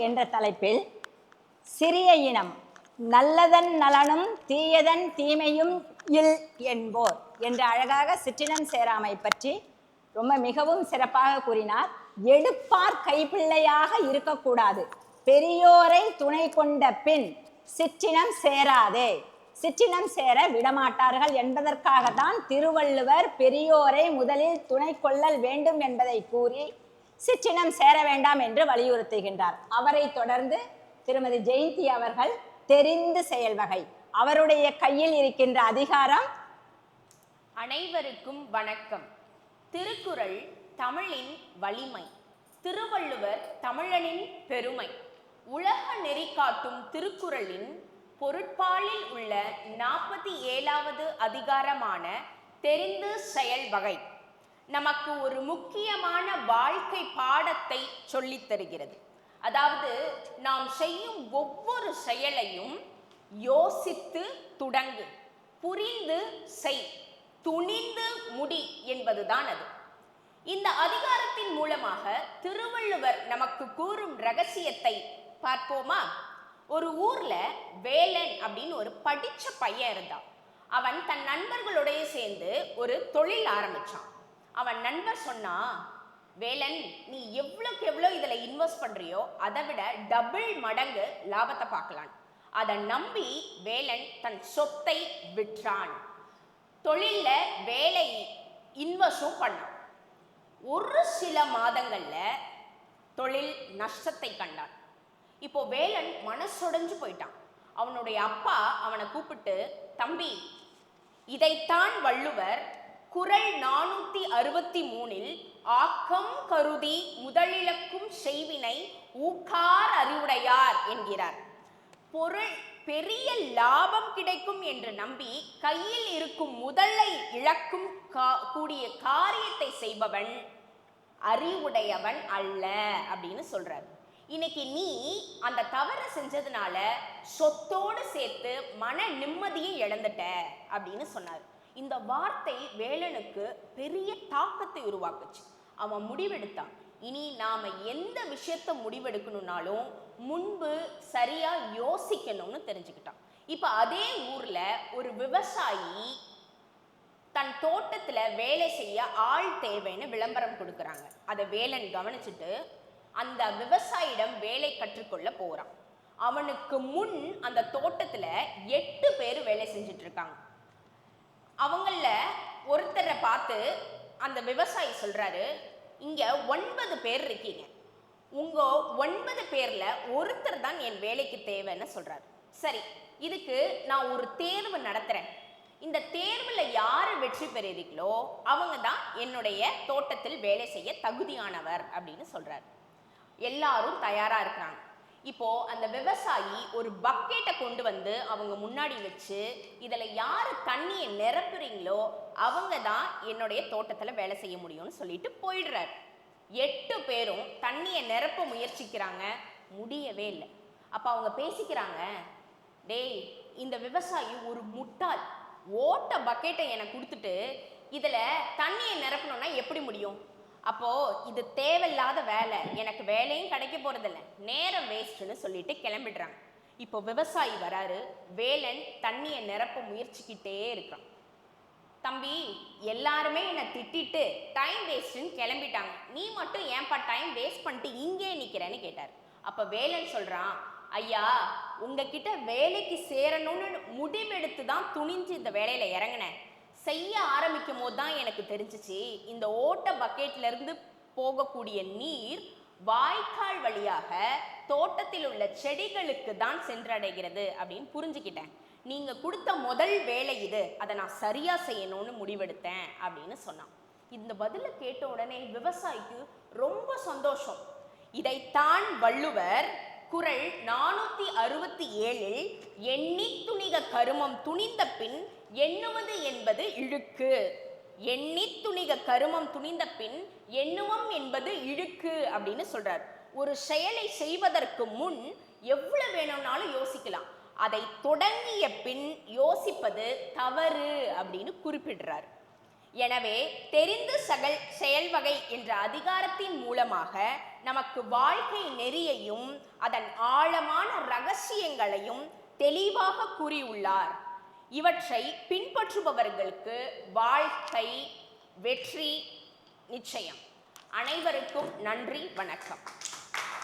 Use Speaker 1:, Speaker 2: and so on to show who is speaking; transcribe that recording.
Speaker 1: என்ற தலைப்பில் சிறிய இனம் நல்லதன் நலனும் தீயதன் தீமையும் இல் என்போர் என்ற அழகாக சிற்றினம் சேராமை பற்றி மிகவும் சிறப்பாக கூறினார். எடுப்பார் கைப்பிள்ளையாக இருக்கக்கூடாது, பெரியோரை துணை கொண்ட பின் சிற்றினம் சேராதே, சிற்றினம் சேர விடமாட்டார்கள் என்பதற்காகத்தான் திருவள்ளுவர் பெரியோரை முதலில் துணை கொள்ளல் வேண்டும் என்பதை கூறி சிற்றினம் சேர வேண்டாம் என்று வலியுறுத்துகின்றார். அவரை தொடர்ந்து திருமதி ஜெயந்தி அவர்கள் தெரிந்து செயல்வகை, அவருடைய கையில் இருக்கின்ற அதிகாரம்.
Speaker 2: அனைவருக்கும் வணக்கம். திருக்குறள் தமிழின் வலிமை, திருவள்ளுவர் தமிழனின் பெருமை. உலக நெறி காட்டும் திருக்குறளின் பொருட்பாலில் உள்ள 47வது அதிகாரமான தெரிந்து செயல் வகை நமக்கு ஒரு முக்கியமான வாழ்க்கை பாடத்தை சொல்லித் தருகிறது. அதாவது நாம் செய்யும் ஒவ்வொரு செயலையும் யோசித்து துடங்கு, புரிந்து செய், துணிந்து முடி என்பதுதான் அது. இந்த அதிகாரத்தின் மூலமாக திருவள்ளுவர் நமக்கு கூறும் ரகசியத்தை பார்ப்போமா? ஒரு ஊர்ல வேலன் அப்படின்னு ஒரு படிச்ச பையன் இருந்தான். அவன் தன் நண்பர்களோடய சேர்ந்து ஒரு தொழில் ஆரம்பிச்சான். அவன் நண்பர் சொன்னா, வேலன், நீ எவ்வளோக்கு எவ்வளோ இதுல இன்வெஸ்ட் பண்றியோ அதை விட டபுள் மடங்கு லாபத்தை பார்க்கலாம். அதை நம்பி வேலன் தன் சொத்தை விற்றான். தொழில வேலை இன்வெஸ்டும் பண்ணான். ஒரு சில மாதங்கள்ல தொழில் நஷ்டத்தை கண்டான். இப்போ வேலன் மனசொடைஞ்சு போயிட்டான். அவனுடைய அப்பா அவனை கூப்பிட்டு, தம்பி, இதைத்தான் வள்ளுவர் குறள் 463 ஆக்கம் கருதி முதலிழக்கும் செய்வினை ஊக்கார் அறிவுடையார் என்கிறார். பொருள் பெரிய லாபம் கிடைக்கும் என்று நம்பி கையில் இருக்கும் முதலை இழக்கும் கூடிய காரியத்தை செய்பவன் அறிவுடையவன் அல்ல அப்படின்னு சொல்றார். இன்னைக்கு நீ அந்த தவறை செஞ்சதுனால சொத்தோடு சேர்த்து மன நிம்மதியை இழந்துட்ட அப்படின்னு சொன்னார். இந்த வார்த்தை வேலனுக்கு பெரிய தாக்கத்தை உருவாக்குச்சு. அவன் முடிவெடுத்தான், இனி நாம எந்த விஷயத்த முடிவெடுக்கணும்னாலும் முன்பு சரியா யோசிக்கணும்னு தெரிஞ்சுக்கிட்டான். இப்ப அதே ஊர்ல ஒரு விவசாயி தன் தோட்டத்துல வேலை செய்ய ஆள் தேவைன்னு விளம்பரம் கொடுக்கறாங்க. அதை வேலன் கவனிச்சுட்டு அந்த விவசாயிடம் வேலை கற்றுக்கொள்ள போறான். அவனுக்கு முன் அந்த தோட்டத்துல 8 பேர் வேலை செஞ்சுட்டு இருக்காங்க. அவங்கள ஒருத்தரை பார்த்து அந்த விவசாயி சொல்றாரு, இங்க 9 பேர் இருக்கீங்க, உங்க 9 பேர்ல ஒருத்தர் தான் என் வேலைக்கு தேவைன்னு சொல்றாரு. சரி, இதுக்கு நான் ஒரு தேர்வு நடத்துறேன், இந்த தேர்வுல யாரு வெற்றி பெறுறீங்களோ அவங்க தான் என்னுடைய தோட்டத்தில் வேலை செய்ய தகுதியானவர் அப்படின்னு சொல்றாரு. எல்லாரும் தயாரா இருக்கிறாங்க. இப்போ அந்த விவசாயி ஒரு பக்கெட்டை கொண்டு வந்து அவங்க முன்னாடி வச்சு, இதுல யாரு தண்ணியை நிரப்புறீங்களோ அவங்க தான் என்னுடைய தோட்டத்துல வேலை செய்ய முடியும்னு சொல்லிட்டு போயிடுறாரு. 8 பேரும் தண்ணியை நிரப்ப முயற்சிக்கிறாங்க, முடியவே இல்லை. அப்ப அவங்க பேசிக்கிறாங்க, டேய், இந்த விவசாயி ஒரு முட்டாள், ஓட்ட பக்கெட்டை எனக்கு கொடுத்துட்டு இதுல தண்ணியை நிரப்பணும்னா எப்படி முடியும்? அப்போ இது தேவையில்லாத வேலை, எனக்கு வேலையும் கிடைக்க போறதில்லை, நேரம் வேஸ்ட்னு சொல்லிட்டு கிளம்பிடுறாங்க. இப்போ விவசாயி வராரு. வேலன் தண்ணியை நிரப்ப முயற்சிக்கிட்டே இருக்கான். தம்பி, எல்லாருமே என்னை திட்டிட்டு டைம் வேஸ்ட்னு கிளம்பிட்டாங்க, நீ மட்டும் ஏன்பா டைம் வேஸ்ட் பண்ணிட்டு இங்கே நிற்கிறேன்னு கேட்டார். அப்போ வேலன் சொல்றான், ஐயா, உங்ககிட்ட வேலைக்கு சேரணும்னு முடிவெடுத்து தான் துணிஞ்சு இந்த வேலையில இறங்கினேன். செய்ய ஆரம்பிக்கும் போது தான் எனக்கு தெரிஞ்சிச்சு, இந்த ஓட்ட பக்கெட்ல இருந்து போகக்கூடிய நீர் வாய்க்கால் வழியாக தோட்டத்தில் உள்ள செடிகளுக்கு தான் சென்றடைகிறது அப்படின்னு புரிஞ்சுக்கிட்டேன். நீங்க கொடுத்த முதல் வேலை இது, அதை நான் சரியா செய்யணும்னு முடிவெடுத்தேன் அப்படின்னு சொன்னான். இந்த பதில கேட்ட உடனே விவசாயிக்கு ரொம்ப சந்தோஷம். இதைத்தான் வள்ளுவர் குறள் 467 எண்ணி துணிக கருமம் துணிந்த பின் எண்ணுவது என்பது இழுக்கு, எண்ணி துணிக கருமம் துணிந்த பின் எண்ணுவம் என்பது இழுக்கு அப்படின்னு சொல்றார். ஒரு செயலை செய்வதற்கு முன் எவ்வளவு வேணும்னாலும் யோசிக்கலாம், அதை தொடங்கிய பின் யோசிப்பது தவறு அப்படின்னு குறிப்பிடுறார். எனவே தெரிந்து செயல்வகை என்ற அதிகாரத்தின் மூலமாக நமக்கு வாழ்க்கை நெறியையும் அதன் ஆழமான ரகசியங்களையும் தெளிவாக கூறியுள்ளார். இவற்றை பின்பற்றுபவர்களுக்கு வாழ்க்கை வெற்றி நிச்சயம். அனைவருக்கும் நன்றி, வணக்கம்.